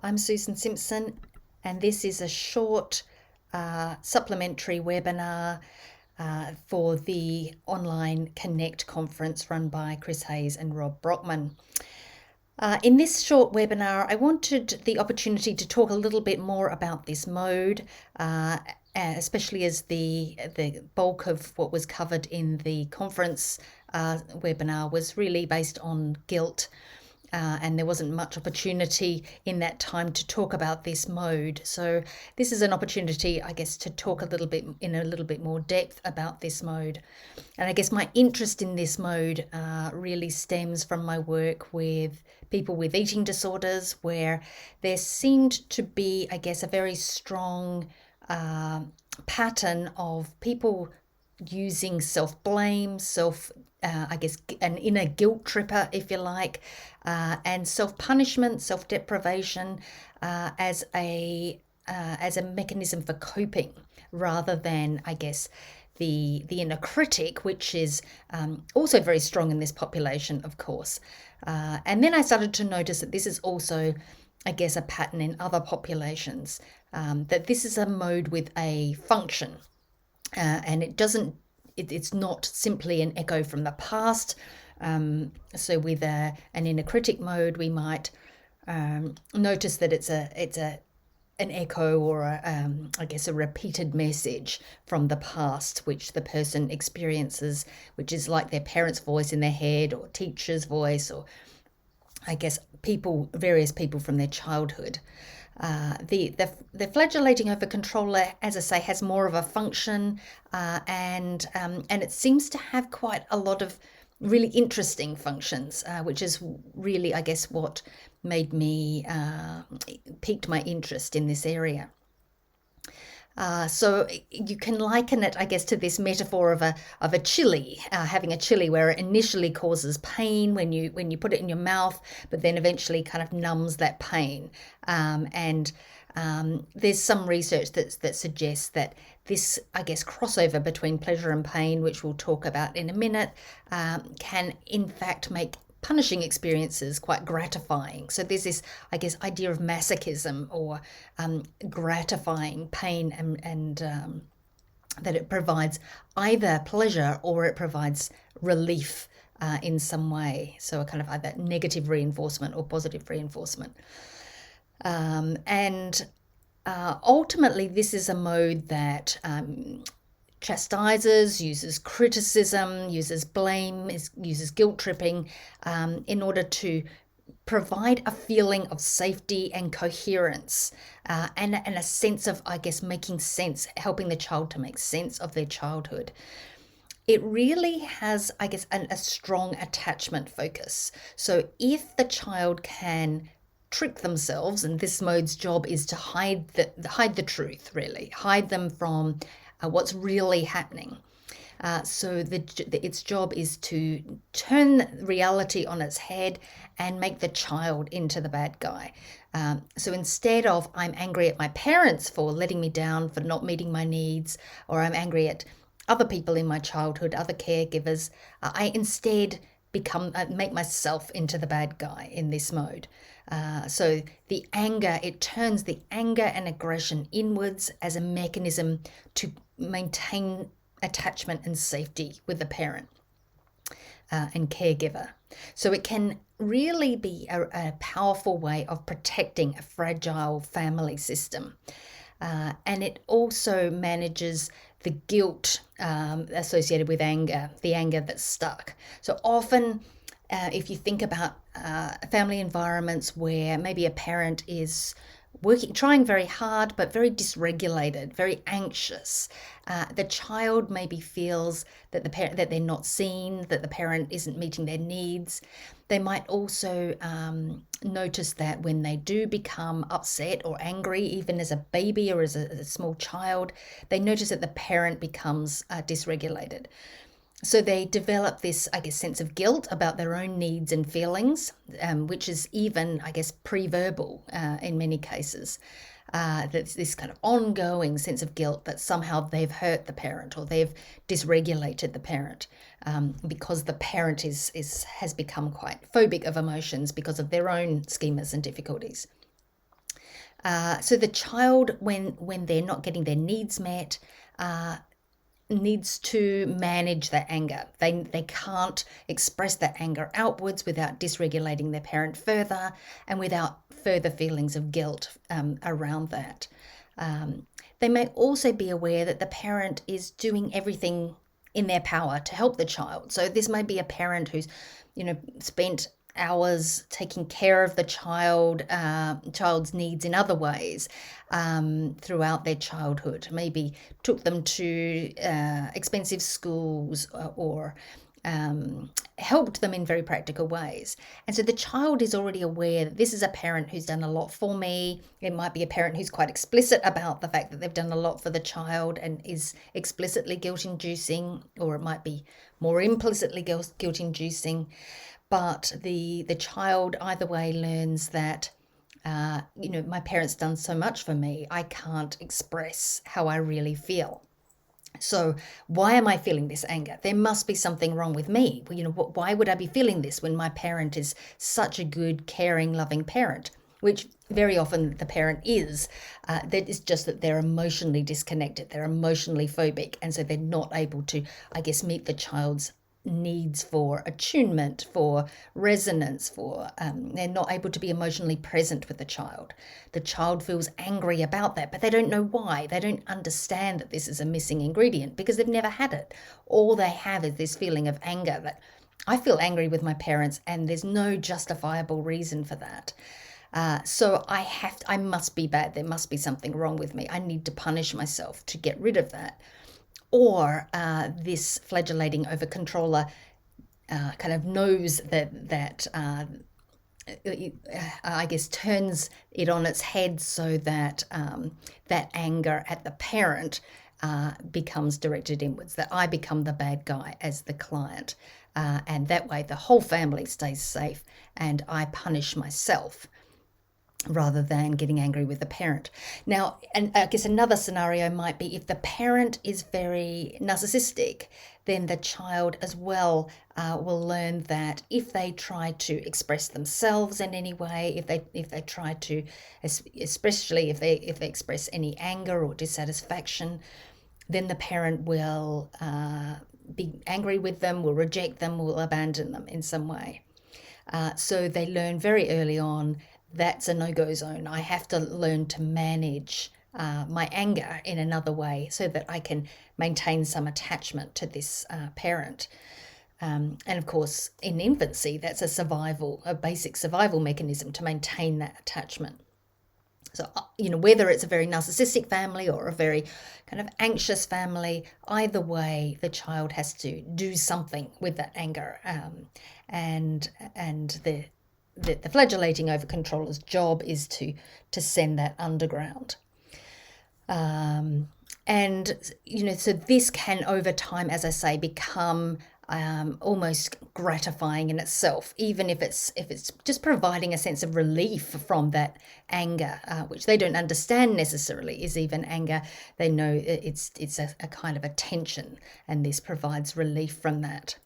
I'm Susan Simpson, and this is a short supplementary webinar for the online Connect conference run by Chris Hayes and Rob Brockman. In this short webinar, I wanted the opportunity to talk a little bit more about this mode, especially as the bulk of what was covered in the conference webinar was really based on guilt. And there wasn't much opportunity in that time to talk about this mode. So this is an opportunity, I guess, to talk a little bit more depth about this mode. And I guess my interest in this mode really stems from my work with people with eating disorders, where there seemed to be, I guess, a very strong pattern of people using self-blame, I guess an inner guilt tripper, if you like, and self-punishment, self-deprivation as a mechanism for coping, rather than, I guess, the inner critic, which is also very strong in this population, of course. And then I started to notice that this is also, I guess, a pattern in other populations, that this is a mode with a function. And it's not simply an echo from the past. So with an inner critic mode, we might notice that it's an echo or I guess a repeated message from the past, which the person experiences, which is like their parents' voice in their head, or teacher's voice, or I guess various people from their childhood. The flagellating overcontroller, as I say, has more of a function, and it seems to have quite a lot of really interesting functions, which is really, I guess, what made me piqued my interest in this area. So you can liken it, I guess, to this metaphor of a chili, having a chili where it initially causes pain when you put it in your mouth, but then eventually kind of numbs that pain. And there's some research that suggests that this, I guess, crossover between pleasure and pain, which we'll talk about in a minute, can in fact make punishing experiences quite gratifying. So there's this, I guess, idea of masochism, or gratifying pain, and that it provides either pleasure or it provides relief in some way. So a kind of either negative reinforcement or positive reinforcement. And ultimately, this is a mode that chastises, uses criticism, uses blame, uses guilt tripping in order to provide a feeling of safety and coherence, and a sense of, I guess, making sense, helping the child to make sense of their childhood. It really has, I guess, a strong attachment focus. So if the child can trick themselves, and this mode's job is to hide the truth, really, hide them from what's really happening. So its job is to turn reality on its head and make the child into the bad guy. So instead of, I'm angry at my parents for letting me down, for not meeting my needs, or I'm angry at other people in my childhood, other caregivers, I instead make myself into the bad guy in this mode. So the anger, it turns the anger and aggression inwards as a mechanism to maintain attachment and safety with the parent and caregiver. So it can really be a powerful way of protecting a fragile family system. And it also manages the guilt associated with anger, the anger that's stuck. So often, if you think about family environments where maybe a parent is trying very hard, but very dysregulated, very anxious, the child maybe feels that that they're not seen, that the parent isn't meeting their needs. They might also notice that when they do become upset or angry, even as a baby or as a small child, they notice that the parent becomes dysregulated. So they develop this, I guess, sense of guilt about their own needs and feelings, which is even, I guess, pre-verbal in many cases. That's this kind of ongoing sense of guilt that somehow they've hurt the parent, or they've dysregulated the parent, because the parent has become quite phobic of emotions because of their own schemas and difficulties. So the child, when they're not getting their needs met, needs to manage that anger. They can't express that anger outwards without dysregulating their parent further and without further feelings of guilt around that. They may also be aware that the parent is doing everything in their power to help the child. So this may be a parent who's, spent hours taking care of the child's needs in other ways throughout their childhood. Maybe took them to expensive schools or helped them in very practical ways. And so the child is already aware that this is a parent who's done a lot for me. It might be a parent who's quite explicit about the fact that they've done a lot for the child and is explicitly guilt-inducing, or it might be more implicitly guilt-inducing. But the child either way learns that, my parents done so much for me, I can't express how I really feel. So why am I feeling this anger? There must be something wrong with me. Why would I be feeling this when my parent is such a good, caring, loving parent? Which very often the parent is. That is just that they're emotionally disconnected. They're emotionally phobic. And so they're not able to, meet the child's needs for attunement, for resonance, they're not able to be emotionally present with the child. The child feels angry about that, but they don't know why. They don't understand that this is a missing ingredient because they've never had it. All they have is this feeling of anger that I feel angry with my parents and there's no justifiable reason for that. So I must be bad. There must be something wrong with me. I need to punish myself to get rid of that. Or this flagellating overcontroller kind of knows that turns it on its head so that that anger at the parent becomes directed inwards, that I become the bad guy as the client. And that way the whole family stays safe and I punish myself, rather than getting angry with the parent. Now, and I guess another scenario might be if the parent is very narcissistic, then the child as well will learn that if they try to express themselves in any way, if they try to, especially if they express any anger or dissatisfaction, then the parent will be angry with them, will reject them, will abandon them in some way. So they learn very early on that's a no-go zone. I have to learn to manage my anger in another way so that I can maintain some attachment to this parent. And of course, in infancy, that's a basic survival mechanism to maintain that attachment. So, whether it's a very narcissistic family or a very kind of anxious family, either way, the child has to do something with that anger. And the flagellating overcontroller's job is to send that underground. So this can over time, as I say, become almost gratifying in itself, even if it's just providing a sense of relief from that anger, which they don't understand necessarily is even anger. They know it's a kind of a tension, and this provides relief from that.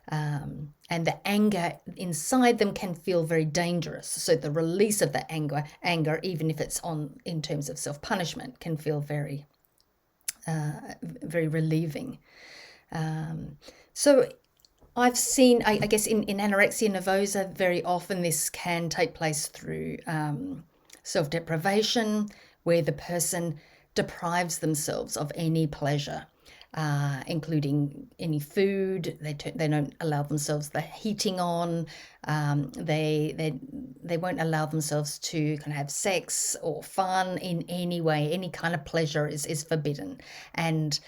And the anger inside them can feel very dangerous. So the release of that anger, even if it's in terms of self-punishment, can feel very, very relieving. So I've seen, I guess, in anorexia nervosa, very often this can take place through self-deprivation, where the person deprives themselves of any pleasure. Including any food. They don't allow themselves the heating on. They won't allow themselves to kind of have sex or fun in any way. Any kind of pleasure is forbidden. And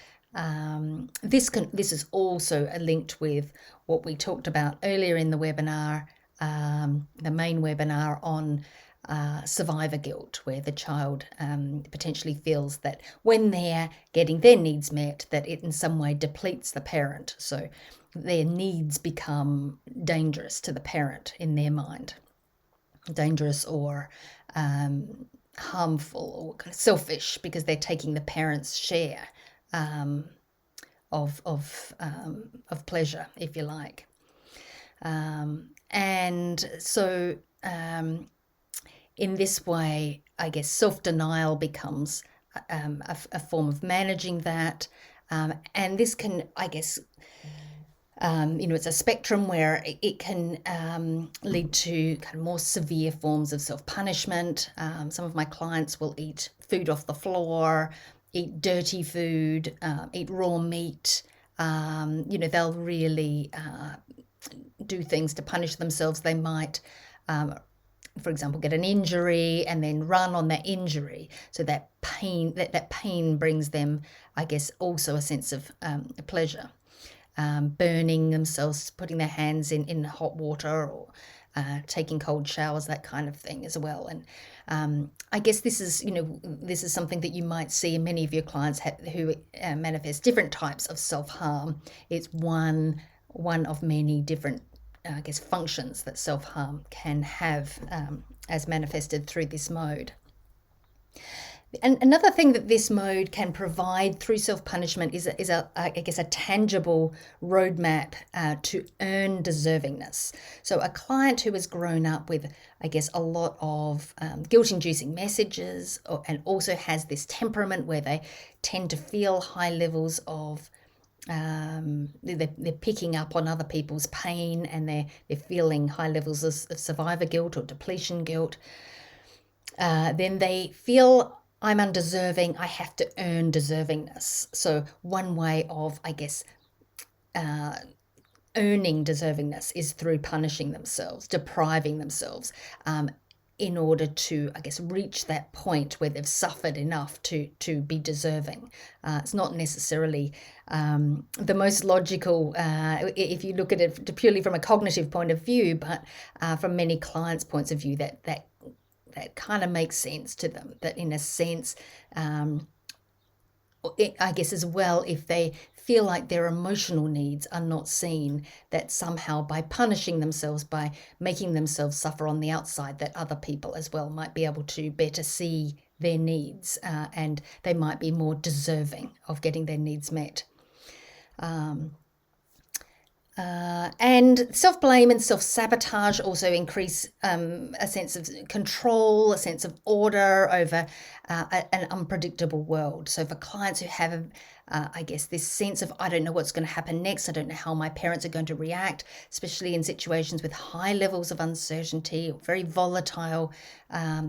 this is also linked with what we talked about earlier in the webinar, the main webinar on survivor guilt, where the child potentially feels that when they're getting their needs met, that it in some way depletes the parent. So their needs become dangerous to the parent in their mind. Dangerous or harmful or kind of selfish, because they're taking the parent's share of pleasure, if you like. And so in this way, I guess, self-denial becomes a form of managing that. And this can, I guess, it's a spectrum where it can lead to kind of more severe forms of self-punishment. Some of my clients will eat food off the floor, eat dirty food, eat raw meat. They'll really do things to punish themselves. They might, for example, get an injury and then run on that injury. So that pain brings them, I guess, also a sense of pleasure. Burning themselves, putting their hands in hot water, or taking cold showers, that kind of thing as well. And I guess this is something that you might see in many of your clients who manifest different types of self-harm. It's one of many different, I guess, functions that self-harm can have as manifested through this mode. And another thing that this mode can provide through self-punishment is a tangible roadmap to earn deservingness. So a client who has grown up with, I guess, a lot of guilt-inducing messages, and also has this temperament where they tend to feel high levels of they're picking up on other people's pain, and they're feeling high levels of survivor guilt or depletion guilt. Then they feel, I'm undeserving, I have to earn deservingness. So one way of, I guess, earning deservingness is through punishing themselves, depriving themselves, in order to, I guess, reach that point where they've suffered enough to be deserving. It's not necessarily the most logical, if you look at it purely from a cognitive point of view, but from many clients' points of view, that kind of makes sense to them, that in a sense, I guess as well, if they feel like their emotional needs are not seen, that somehow by punishing themselves, by making themselves suffer on the outside, that other people as well might be able to better see their needs, and they might be more deserving of getting their needs met. And self-blame and self-sabotage also increase a sense of control, a sense of order over an unpredictable world. So for clients who have, I guess, this sense of, I don't know what's going to happen next, I don't know how my parents are going to react, especially in situations with high levels of uncertainty or very volatile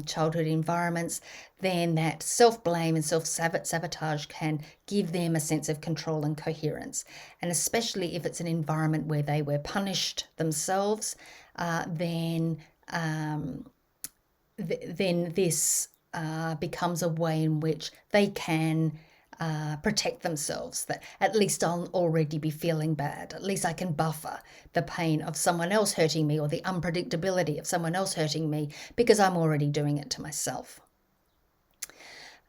childhood environments, then that self-blame and self-sabotage can give them a sense of control and coherence. And especially if it's an environment where they were punished themselves, then this becomes a way in which they can protect themselves, that at least I'll already be feeling bad. At least I can buffer the pain of someone else hurting me, or the unpredictability of someone else hurting me, because I'm already doing it to myself.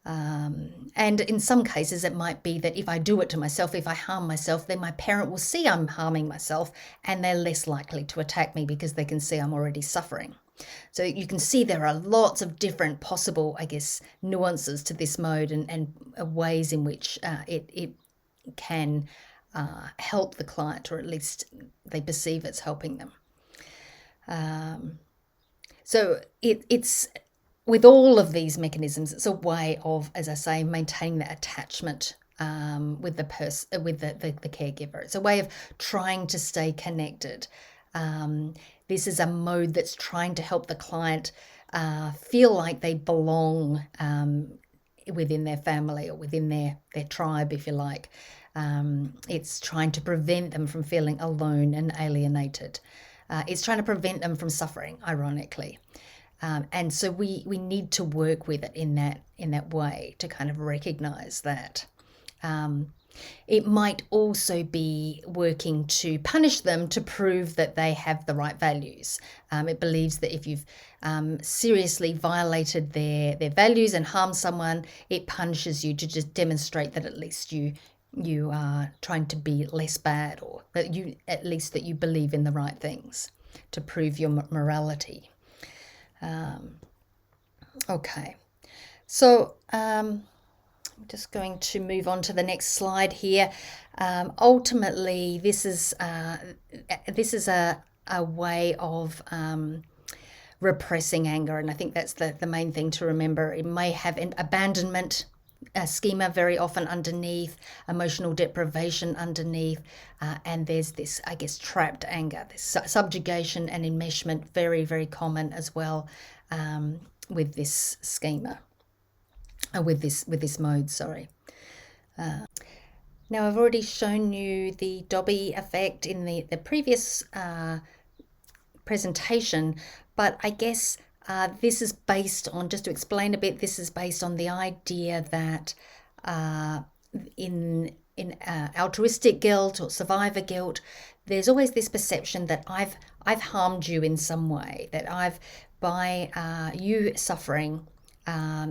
And in some cases, it might be that if I do it to myself, if I harm myself, then my parent will see I'm harming myself, and they're less likely to attack me because they can see I'm already suffering. So you can see there are lots of different possible, I guess, nuances to this mode, and ways in which it can help the client, or at least they perceive it's helping them. So it's with all of these mechanisms, it's a way of, as I say, maintaining that attachment with the caregiver. It's a way of trying to stay connected. This is a mode that's trying to help the client feel like they belong within their family, or within their tribe, if you like. It's trying to prevent them from feeling alone and alienated. It's trying to prevent them from suffering, ironically. And so we need to work with it in that way, to kind of recognize that. It might also be working to punish them to prove that they have the right values. It believes that if you've seriously violated their values and harmed someone, it punishes you to just demonstrate that at least you are trying to be less bad, or that you believe in the right things, to prove your morality. Okay, so I'm just going to move on to the next slide here. Ultimately, this is a way of repressing anger. And I think that's the main thing to remember. It may have an abandonment schema very often underneath, emotional deprivation underneath, and there's this, I guess, trapped anger, this subjugation and enmeshment, very, very common as well with this schema, with this mode, sorry. Now, I've already shown you the Dobby effect in the previous presentation, but I guess this is based on, just to explain a bit, this is based on the idea that in altruistic guilt or survivor guilt, there's always this perception that I've harmed you in some way, that by you suffering,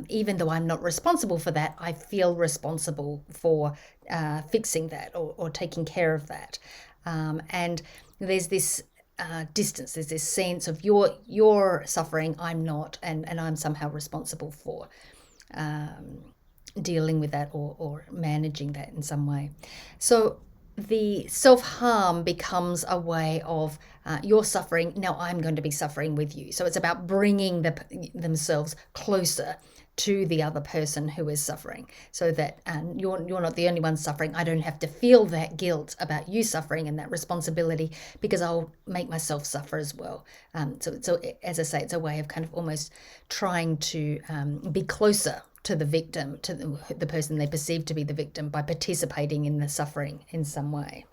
even though I'm not responsible for that, I feel responsible for fixing that or taking care of that. And there's this distance, there's this sense of your suffering, I'm not, and I'm somehow responsible for dealing with that or managing that in some way. So the self-harm becomes a way of you're suffering, now I'm going to be suffering with you. So it's about bringing themselves closer to the other person who is suffering, so that you're not the only one suffering. I don't have to feel that guilt about you suffering and that responsibility, because I'll make myself suffer as well. So as I say, it's a way of kind of almost trying to be closer to the victim, to the person they perceive to be the victim, by participating in the suffering in some way.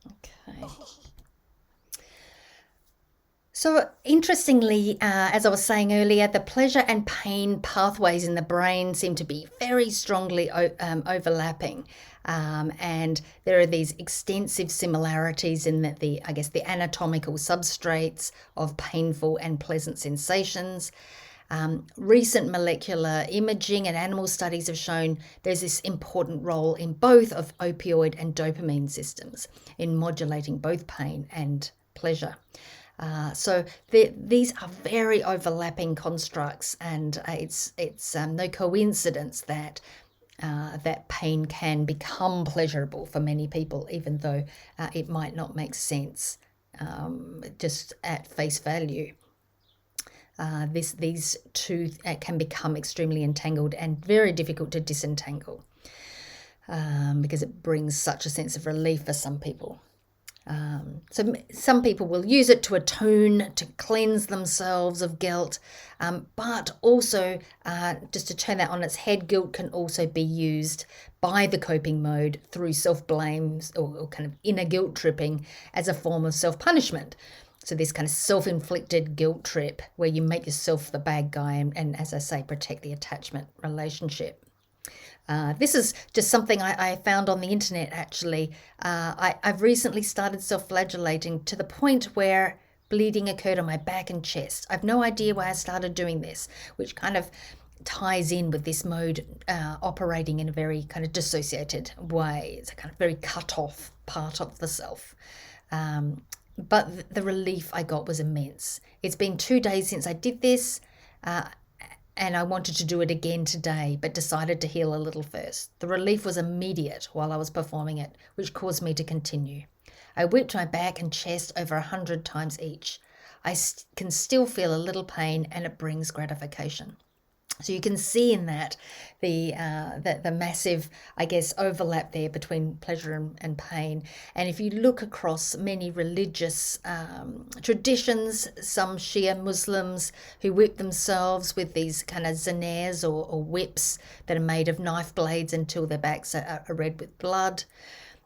Okay. So interestingly, as I was saying earlier, the pleasure and pain pathways in the brain seem to be very strongly overlapping. And there are these extensive similarities in that the anatomical substrates of painful and pleasant sensations. Recent molecular imaging and animal studies have shown there's this important role in both of opioid and dopamine systems in modulating both pain and pleasure. So these are very overlapping constructs, and it's no coincidence that that pain can become pleasurable for many people, even though it might not make sense just at face value. These two can become extremely entangled and very difficult to disentangle because it brings such a sense of relief for some people. So some people will use it to atone, to cleanse themselves of guilt, but also just to turn that on its head, guilt can also be used by the coping mode through self-blame or kind of inner guilt tripping as a form of self-punishment. So this kind of self-inflicted guilt trip where you make yourself the bad guy and as I say, protect the attachment relationship. This is just something I found on the internet, actually. I've recently started self-flagellating to the point where bleeding occurred on my back and chest. I've no idea why I started doing this, which kind of ties in with this mode operating in a very kind of dissociated way. It's a kind of very cut-off part of the self. But the relief I got was immense. It's been 2 days since I did this, and I wanted to do it again today, but decided to heal a little first. The relief was immediate while I was performing it, which caused me to continue. I whipped my back and chest over 100 times each. I can still feel a little pain, and it brings gratification. So you can see in that the massive, I guess, overlap there between pleasure and pain. And if you look across many religious traditions, some Shia Muslims who whip themselves with these kind of zinairs or whips that are made of knife blades until their backs are red with blood.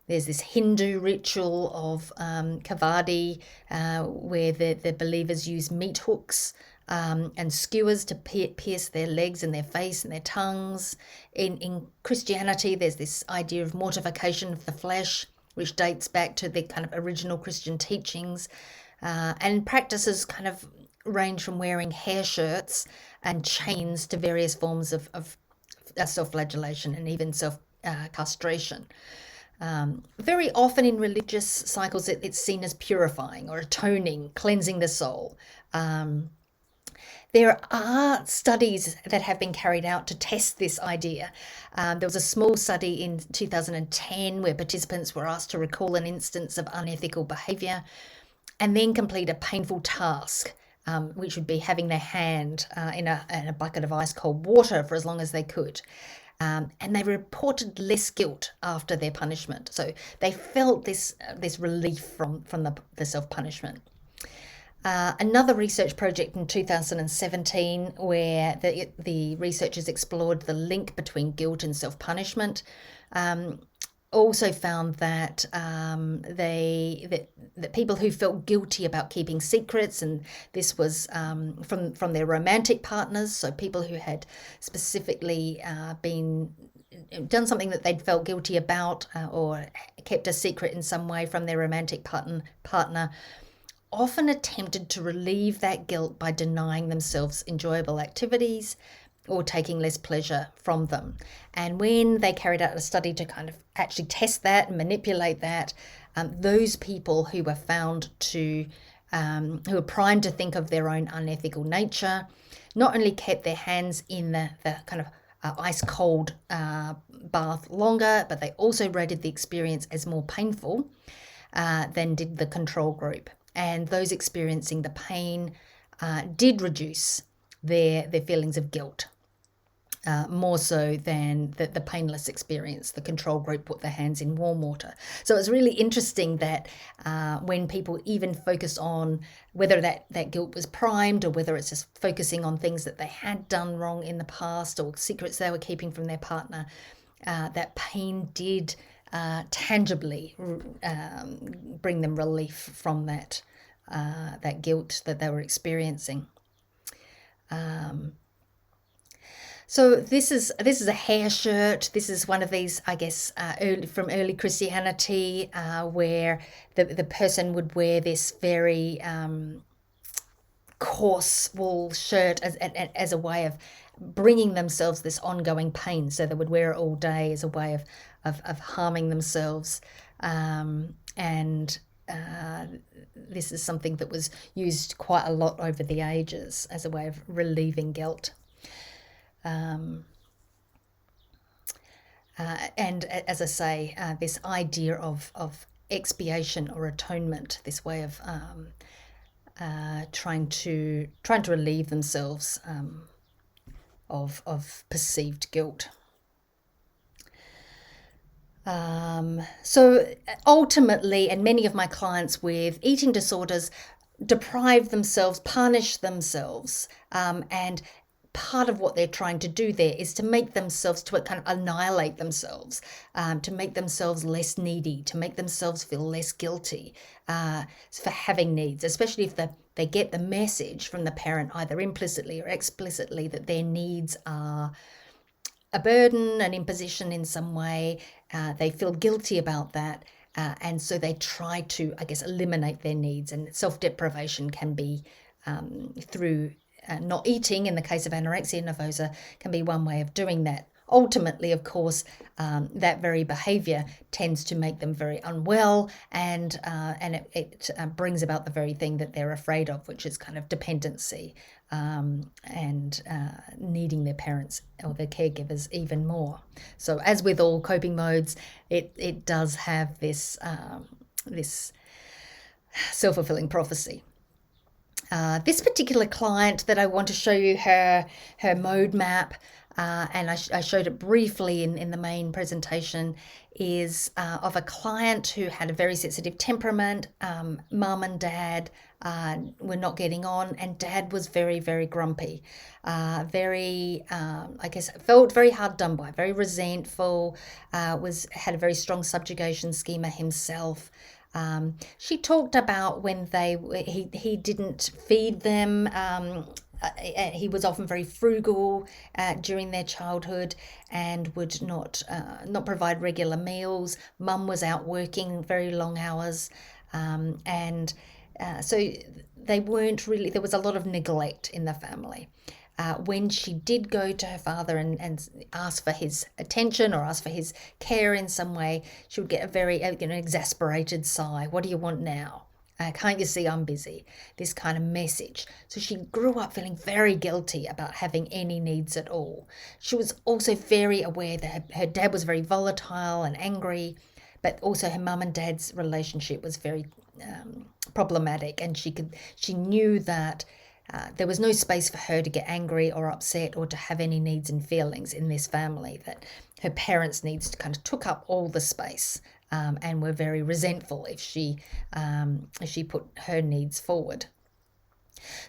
There's this Hindu ritual of kavadi where the believers use meat hooks and skewers to pierce their legs and their face and their tongues. In Christianity, there's this idea of mortification of the flesh, which dates back to the kind of original Christian teachings. And practices kind of range from wearing hair shirts and chains to various forms of self-flagellation and even self-castration. Very often in religious cycles, it's seen as purifying or atoning, cleansing the soul. There are studies that have been carried out to test this idea. There was a small study in 2010 where participants were asked to recall an instance of unethical behaviour. and then complete a painful task, which would be having their hand in a bucket of ice cold water for as long as they could. And they reported less guilt after their punishment. So they felt this relief from the self-punishment. Another research project in 2017 where the researchers explored the link between guilt and self-punishment also found that that people who felt guilty about keeping secrets, and this was from their romantic partners, so people who had specifically done something that they'd felt guilty about or kept a secret in some way from their romantic partner, often attempted to relieve that guilt by denying themselves enjoyable activities or taking less pleasure from them. And when they carried out a study to kind of actually test that and manipulate that, those people who were found to, who were primed to think of their own unethical nature, not only kept their hands in the kind of ice cold bath longer, but they also rated the experience as more painful than did the control group. And those experiencing the pain did reduce their feelings of guilt, more so than the painless experience. The control group put their hands in warm water. So it's really interesting that when people even focus on whether that guilt was primed or whether it's just focusing on things that they had done wrong in the past or secrets they were keeping from their partner, that pain did tangibly bring them relief from that guilt that they were experiencing. So this is a hair shirt. This is one of these, I guess, from early Christianity, where the person would wear this very coarse wool shirt as a way of bringing themselves this ongoing pain. So they would wear it all day as a way of harming themselves. This is something that was used quite a lot over the ages as a way of relieving guilt. And as I say, this idea of expiation or atonement, this way of trying to relieve themselves of perceived guilt. So ultimately, and many of my clients with eating disorders deprive themselves, punish themselves, and part of what they're trying to do there is to make themselves, to kind of annihilate themselves, to make themselves less needy, to make themselves feel less guilty for having needs, especially if they get the message from the parent, either implicitly or explicitly, that their needs are a burden, an imposition in some way. They feel guilty about that. And so they try to, I guess, eliminate their needs. And self-deprivation can be through not eating. In the case of anorexia nervosa, can be one way of doing that. Ultimately, of course, that very behavior tends to make them very unwell, and it brings about the very thing that they're afraid of, which is kind of dependency and needing their parents or their caregivers even more. So, as with all coping modes, it does have this self-fulfilling prophecy. This particular client that I want to show you her mode map, and I showed it briefly in the main presentation, is of a client who had a very sensitive temperament. Mum and dad were not getting on, and dad was very, very grumpy, I guess felt very hard done by, very resentful, had a very strong subjugation schema himself. She talked about when he didn't feed them. He was often very frugal during their childhood and would not provide regular meals. Mum was out working very long hours, so they weren't really. There was a lot of neglect in the family. When she did go to her father and ask for his attention or ask for his care in some way, she would get a very exasperated sigh. What do you want now? Can't you see I'm busy? This kind of message. So she grew up feeling very guilty about having any needs at all. She was also very aware that her dad was very volatile and angry, but also her mum and dad's relationship was very problematic, and she knew that there was no space for her to get angry or upset or to have any needs and feelings in this family, that her parents' needs kind of took up all the space, and were very resentful if she put her needs forward.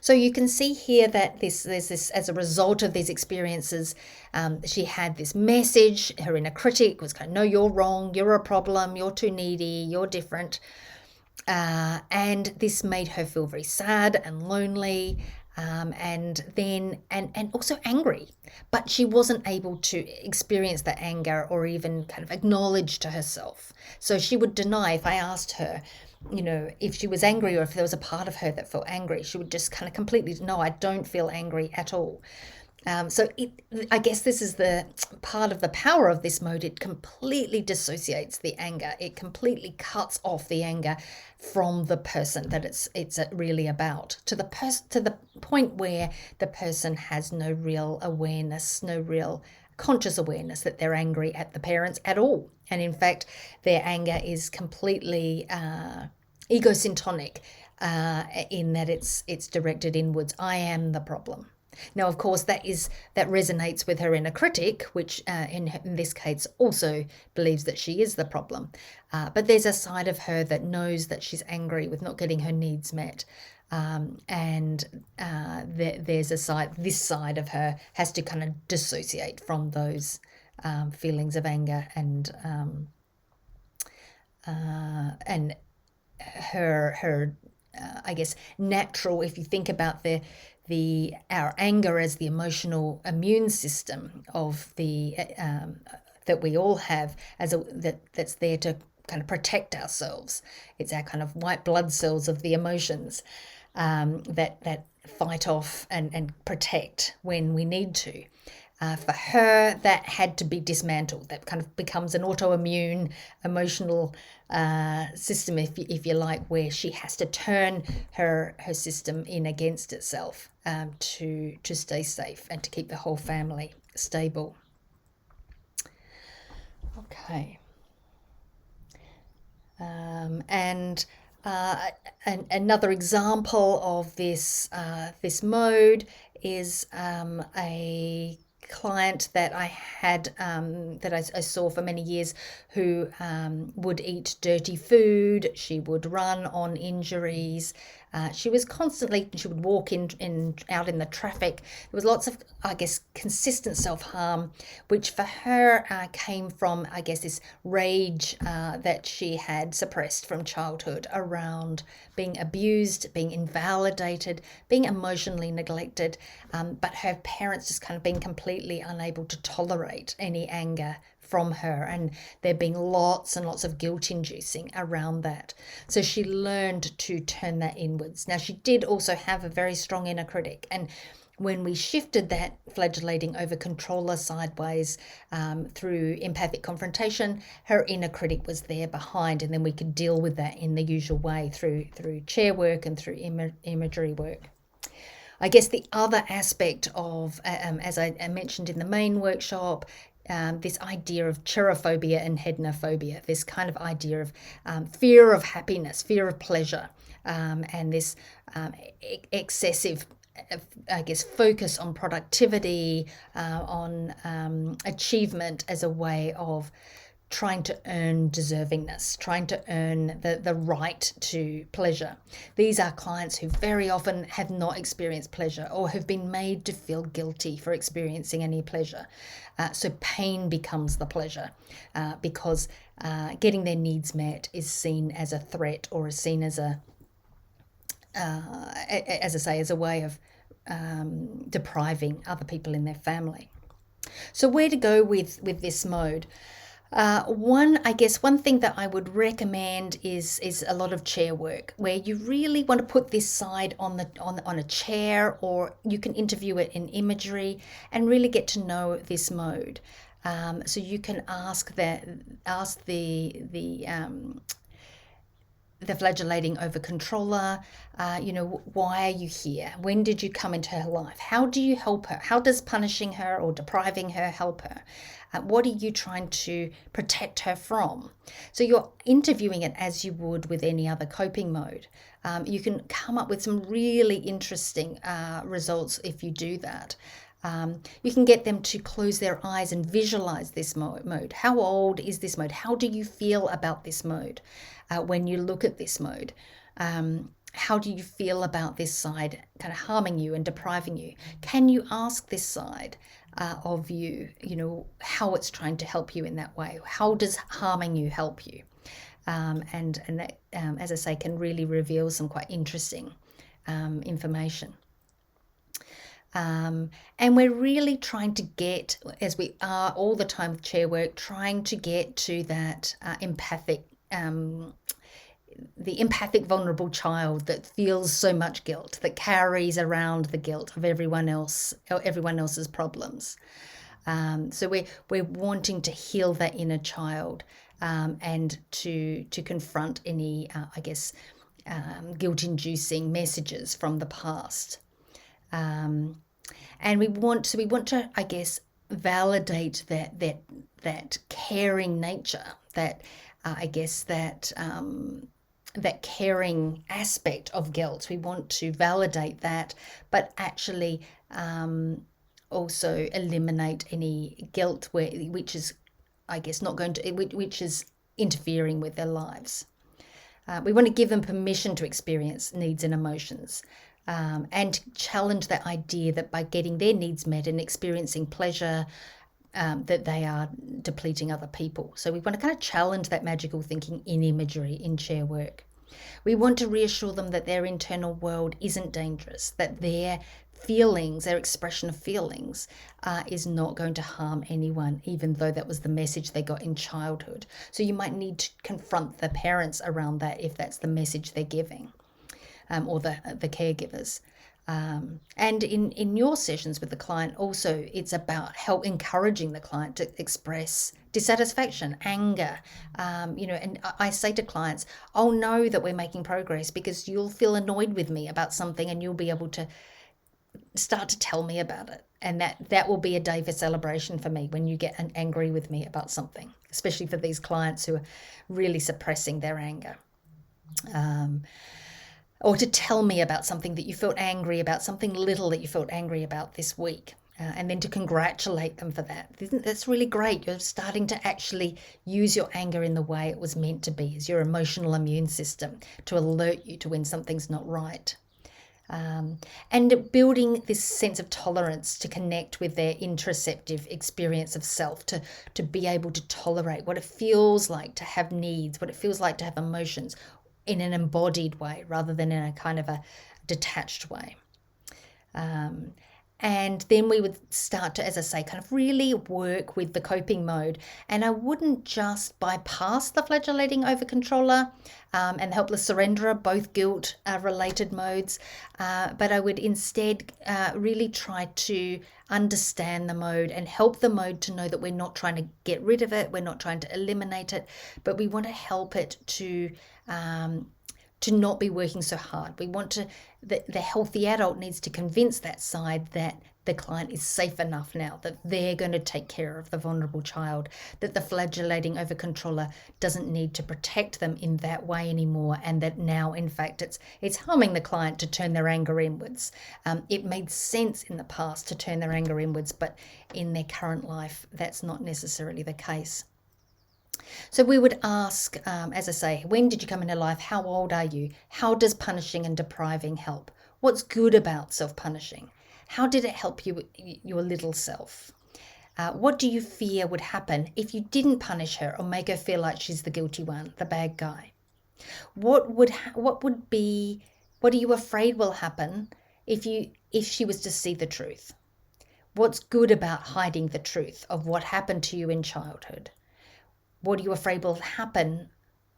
So you can see here that there's this, as a result of these experiences, she had this message. Her inner critic was kind of, no, you're wrong, you're a problem, you're too needy, you're different. And this made her feel very sad and lonely, and also angry. But she wasn't able to experience that anger or even kind of acknowledge to herself. So she would deny. If I asked her, if she was angry or if there was a part of her that felt angry, she would just kind of completely, no, I don't feel angry at all. I guess this is the part of the power of this mode. It completely dissociates the anger. It completely cuts off the anger from the person that it's really about, to the point where the person has no real awareness, no real conscious awareness that they're angry at the parents at all. And in fact, their anger is completely egocentric, in that it's directed inwards. I am the problem. Now, of course, that resonates with her inner critic, which in this case also believes that she is the problem. But there's a side of her that knows that she's angry with not getting her needs met. There's this side of her has to kind of dissociate from those feelings of anger, and her I guess natural, if you think about our anger as the emotional immune system of that we all have, that's there to kind of protect ourselves. It's our kind of white blood cells of the emotions, that fight off and protect when we need to. For her, that had to be dismantled. That kind of becomes an autoimmune emotional system, if you like, where she has to turn her system in against itself, to stay safe and to keep the whole family stable. Okay. And another example of this mode is a client that I had, that I saw for many years, who would eat dirty food. She would run on injuries. She would walk out in the traffic. There was lots of, I guess, consistent self-harm, which for her came from, I guess, this rage that she had suppressed from childhood around being abused, being invalidated, being emotionally neglected, but her parents just kind of being completely unable to tolerate any anger from her, and there being lots and lots of guilt inducing around that. So she learned to turn that inwards. Now, she did also have a very strong inner critic, and when we shifted that flagellating overcontroller sideways through empathic confrontation, her inner critic was there behind, and then we could deal with that in the usual way through chair work and through imagery work. I guess the other aspect of, as I mentioned in the main workshop, this idea of cheirophobia and hednophobia, this kind of idea of fear of happiness, fear of pleasure, and this excessive, I guess, focus on productivity, on achievement as a way of trying to earn deservingness, trying to earn the right to pleasure. These are clients who very often have not experienced pleasure or have been made to feel guilty for experiencing any pleasure. So pain becomes the pleasure, because getting their needs met is seen as a threat, or is seen as as I say, as a way of depriving other people in their family. So where to go with this mode? One thing that I would recommend is a lot of chair work, where you really want to put this side on a chair, or you can interview it in imagery and really get to know this mode. So you can ask the the flagellating overcontroller, why are you here? When did you come into her life? How do you help her? How does punishing her or depriving her help her? What are you trying to protect her from? So you're interviewing it as you would with any other coping mode. You can come up with some really interesting results if you do that. You can get them to close their eyes and visualize this mode. How old is this mode? How do you feel about this mode when you look at this mode? How do you feel about this side kind of harming you and depriving you? Can you ask this side of you, how it's trying to help you in that way? How does harming you help you? And that, as I say, can really reveal some quite interesting information. And we're really trying to get, as we are all the time with chair work, trying to get to that empathic, the empathic vulnerable child that feels so much guilt, that carries around the guilt of everyone else's problems. So we're wanting to heal that inner child and to confront any, guilt-inducing messages from the past. And we want to, I guess, validate that caring nature, that caring aspect of guilt. We want to validate that, but actually also eliminate any guilt which is, I guess, which is interfering with their lives. We want to give them permission to experience needs and emotions. And challenge that idea that by getting their needs met and experiencing pleasure, that they are depleting other people. So we want to kind of challenge that magical thinking in imagery in chair work. We want to reassure them that their internal world isn't dangerous, that their feelings, their expression of feelings, is not going to harm anyone, even though that was the message they got in childhood. So you might need to confront the parents around that if that's the message they're giving. Or the caregivers. And in your sessions with the client also, it's about encouraging the client to express dissatisfaction, anger, and I say to clients, I'll know that we're making progress because you'll feel annoyed with me about something and you'll be able to start to tell me about it. And that will be a day for celebration for me when you get angry with me about something, especially for these clients who are really suppressing their anger. Or to tell me about something that you felt angry about, something little that you felt angry about this week, and then to congratulate them for that. That's really great. You're starting to actually use your anger in the way it was meant to be, as your emotional immune system, to alert you to when something's not right. And building this sense of tolerance to connect with their interoceptive experience of self, to be able to tolerate what it feels like to have needs, what it feels like to have emotions, in an embodied way rather than in a kind of a detached way. And then we would start to, as I say, kind of really work with the coping mode. And I wouldn't just bypass the flagellating overcontroller and the helpless surrenderer, both guilt-related modes, but I would instead really try to understand the mode and help the mode to know that we're not trying to get rid of it, we're not trying to eliminate it, but we want to help it to not be working so hard. We want to, the healthy adult needs to convince that side that the client is safe enough now, that they're going to take care of the vulnerable child, that the flagellating overcontroller doesn't need to protect them in that way anymore, and that now, in fact, it's harming the client to turn their anger inwards. It made sense in the past to turn their anger inwards, but in their current life, that's not necessarily the case. So we would ask, as I say, when did you come into life? How old are you? How does punishing and depriving help? What's good about self-punishing? How did it help you, your little self? What do you fear would happen if you didn't punish her or make her feel like she's the guilty one, the bad guy? What are you afraid will happen if she was to see the truth? What's good about hiding the truth of what happened to you in childhood? What are you afraid will happen,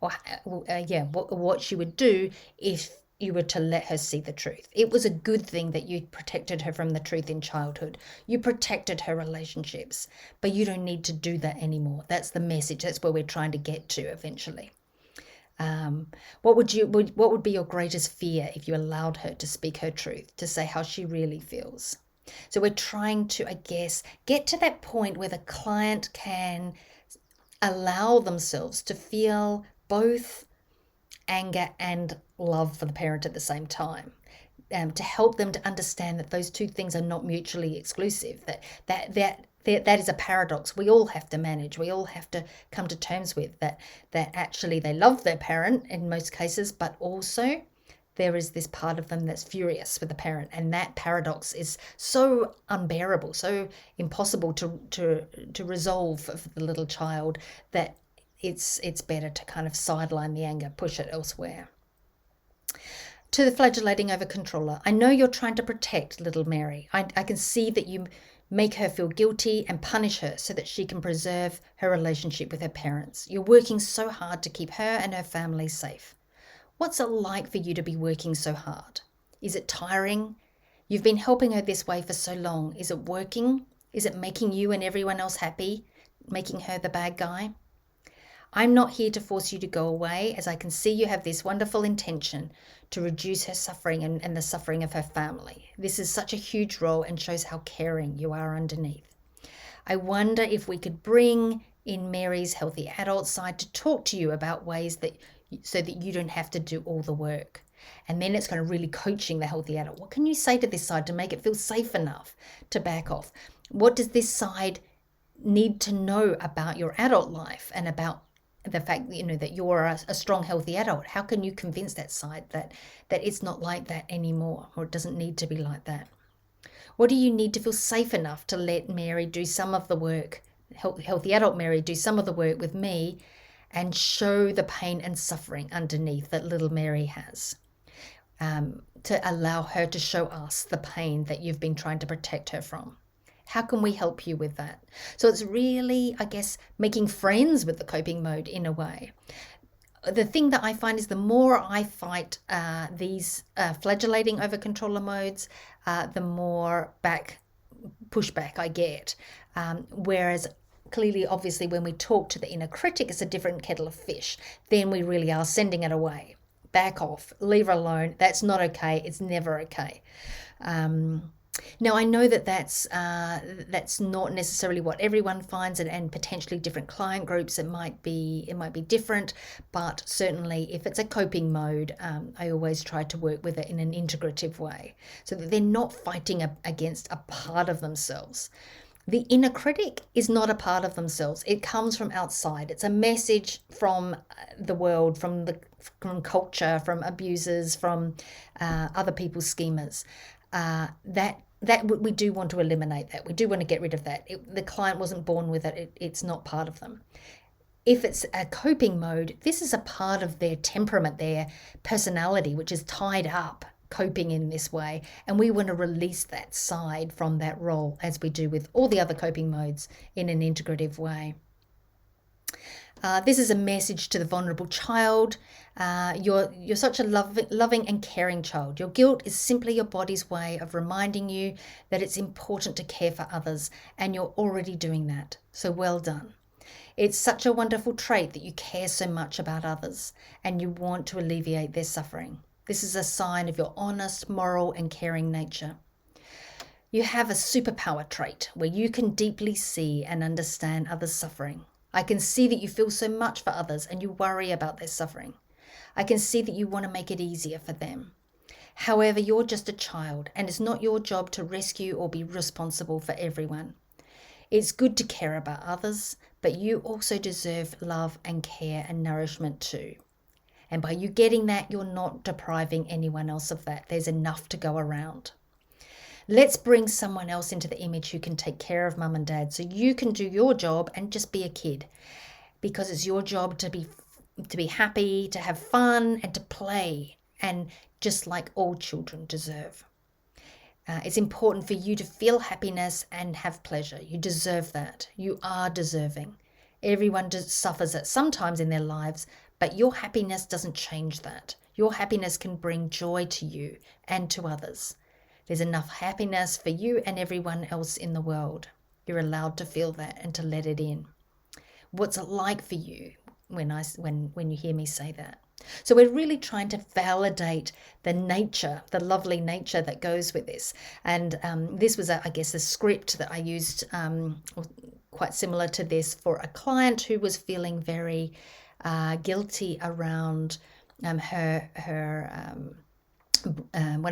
or what she would do if you were to let her see the truth? It was a good thing that you protected her from the truth in childhood. You protected her relationships, but you don't need to do that anymore. That's the message. That's where we're trying to get to eventually. What would be your greatest fear if you allowed her to speak her truth, to say how she really feels? So we're trying to, I guess, get to that point where the client can allow themselves to feel both anger and love for the parent at the same time. To help them to understand that those two things are not mutually exclusive, that is a paradox we all have to manage. We all have to come to terms with that actually they love their parent in most cases, but also there is this part of them that's furious with the parent, and that paradox is so unbearable, so impossible to resolve for the little child, that it's better to kind of sideline the anger, push it elsewhere. To the flagellating overcontroller, I know you're trying to protect little Mary. I can see that you make her feel guilty and punish her so that she can preserve her relationship with her parents. You're working so hard to keep her and her family safe. What's it like for you to be working so hard? Is it tiring? You've been helping her this way for so long. Is it working? Is it making you and everyone else happy? Making her the bad guy? I'm not here to force you to go away, as I can see you have this wonderful intention to reduce her suffering and the suffering of her family. This is such a huge role and shows how caring you are underneath. I wonder if we could bring in Mary's healthy adult side to talk to you about ways so that you don't have to do all the work. And then it's kind of really coaching the healthy adult. What can you say to this side to make it feel safe enough to back off? What does this side need to know about your adult life and about the fact that you're a strong, healthy adult? How can you convince that side that it's not like that anymore, or it doesn't need to be like that? What do you need to feel safe enough to let Mary do some of the work, healthy adult Mary do some of the work with me, and show the pain and suffering underneath that little Mary has, to allow her to show us the pain that you've been trying to protect her from? How can we help you with that? So it's really, I guess, making friends with the coping mode in a way. The thing that I find is the more I fight these flagellating overcontroller modes, the more pushback I get. Whereas clearly, obviously, when we talk to the inner critic, it's a different kettle of fish. Then we really are sending it away. Back off, leave her alone. That's not okay. It's never okay. Now, I know that that's not necessarily what everyone finds, and potentially different client groups, it might be different, but certainly if it's a coping mode, I always try to work with it in an integrative way so that they're not fighting against a part of themselves. The inner critic is not a part of themselves. It comes from outside. It's a message from the world, from culture, from abusers, from other people's schemas. That we do want to eliminate that. We do want to get rid of that. The client wasn't born with it. It's not part of them. If it's a coping mode, this is a part of their temperament, their personality, which is tied up coping in this way. And we want to release that side from that role, as we do with all the other coping modes, in an integrative way. This is a message to the vulnerable child. You're such a loving and caring child. Your guilt is simply your body's way of reminding you that it's important to care for others, and you're already doing that. So well done. It's such a wonderful trait that you care so much about others and you want to alleviate their suffering. This is a sign of your honest, moral, and caring nature. You have a superpower trait where you can deeply see and understand others' suffering. I can see that you feel so much for others and you worry about their suffering. I can see that you want to make it easier for them. However, you're just a child, and it's not your job to rescue or be responsible for everyone. It's good to care about others, but you also deserve love and care and nourishment too. And by you getting that, you're not depriving anyone else of that. There's enough to go around. Let's bring someone else into the image who can take care of mum and dad, so you can do your job and just be a kid, because it's your job to be happy, to have fun, and to play, and just like all children deserve. It's important for you to feel happiness and have pleasure. You deserve that. You are deserving. Everyone suffers it sometimes in their lives, but your happiness doesn't change that. Your happiness can bring joy to you and to others. There's enough happiness for you and everyone else in the world. You're allowed to feel that and to let it in. What's it like for you when you hear me say that? So we're really trying to validate the nature, the lovely nature that goes with this. And this was, I guess, a script that I used quite similar to this for a client who was feeling very guilty around one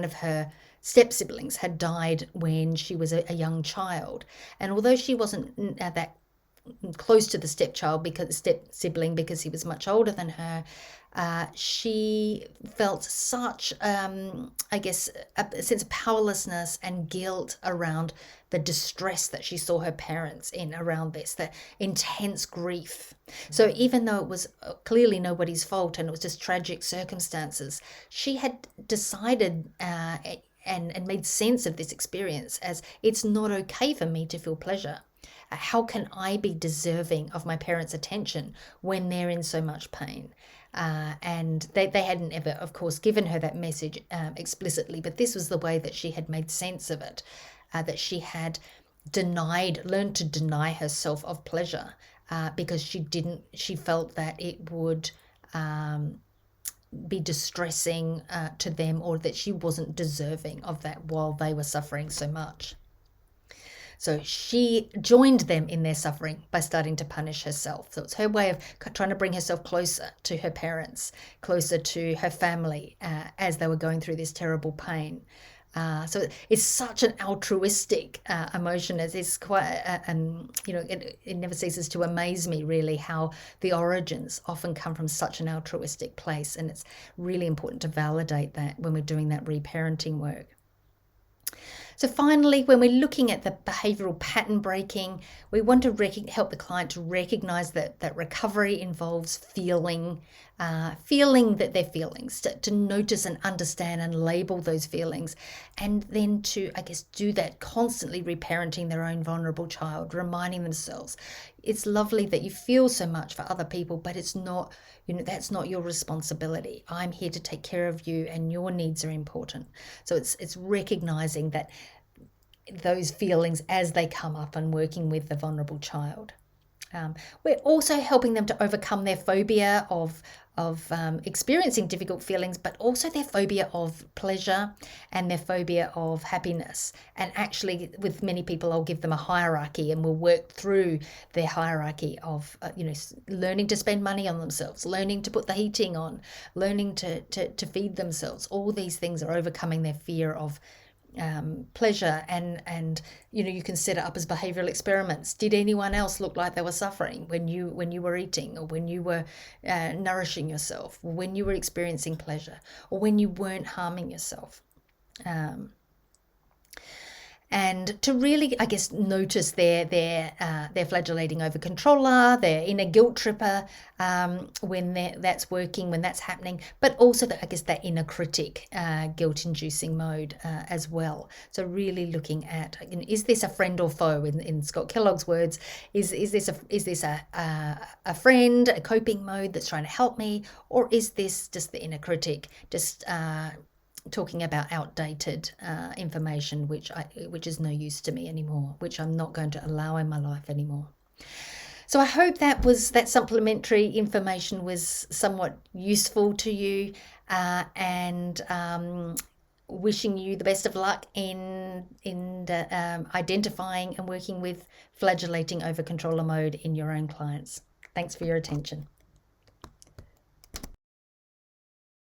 of her step siblings had died when she was a young child. And although she wasn't that close to the step sibling because he was much older than her, she felt such, I guess, a sense of powerlessness and guilt around the distress that she saw her parents in around this, the intense grief. So even though it was clearly nobody's fault and it was just tragic circumstances, she had decided and made sense of this experience as, it's not okay for me to feel pleasure. How can I be deserving of my parents' attention when they're in so much pain? And they hadn't ever, of course, given her that message explicitly, but this was the way that she had made sense of it, that she had learned to deny herself of pleasure because she felt that it would be distressing to them, or that she wasn't deserving of that while they were suffering so much. So she joined them in their suffering by starting to punish herself. So it's her way of trying to bring herself closer to her parents, closer to her family as they were going through this terrible pain. So it's such an altruistic emotion. It's quite, it never ceases to amaze me, really, how the origins often come from such an altruistic place. And it's really important to validate that when we're doing that reparenting work. So finally, when we're looking at the behavioural pattern breaking, we want to help the client to recognise that recovery involves feeling that their feelings, to notice and understand and label those feelings, and then to, I guess, do that constantly reparenting their own vulnerable child, reminding themselves, it's lovely that you feel so much for other people, but it's not, that's not your responsibility. I'm here to take care of you, and your needs are important. So it's recognizing that those feelings as they come up and working with the vulnerable child. We're also helping them to overcome their phobia of experiencing difficult feelings, but also their phobia of pleasure and their phobia of happiness. And actually, with many people, I'll give them a hierarchy, and we'll work through their hierarchy of, learning to spend money on themselves, learning to put the heating on, learning to feed themselves. All these things are overcoming their fear of pleasure, and you can set it up as behavioral experiments. Did anyone else look like they were suffering when you were eating, or when you were nourishing yourself, or when you were experiencing pleasure, or when you weren't harming yourself? And to really, I guess, notice their flagellating overcontroller, their inner guilt tripper, when that's working, when that's happening, but also that inner critic, guilt-inducing mode as well. So really looking at, is this a friend or foe? In Scott Kellogg's words, is this a friend, a coping mode that's trying to help me, or is this just the inner critic, just talking about outdated information, which is no use to me anymore, which I'm not going to allow in my life anymore. So I hope that supplementary information was somewhat useful to you, and wishing you the best of luck in identifying and working with flagellating overcontroller mode in your own clients. Thanks for your attention.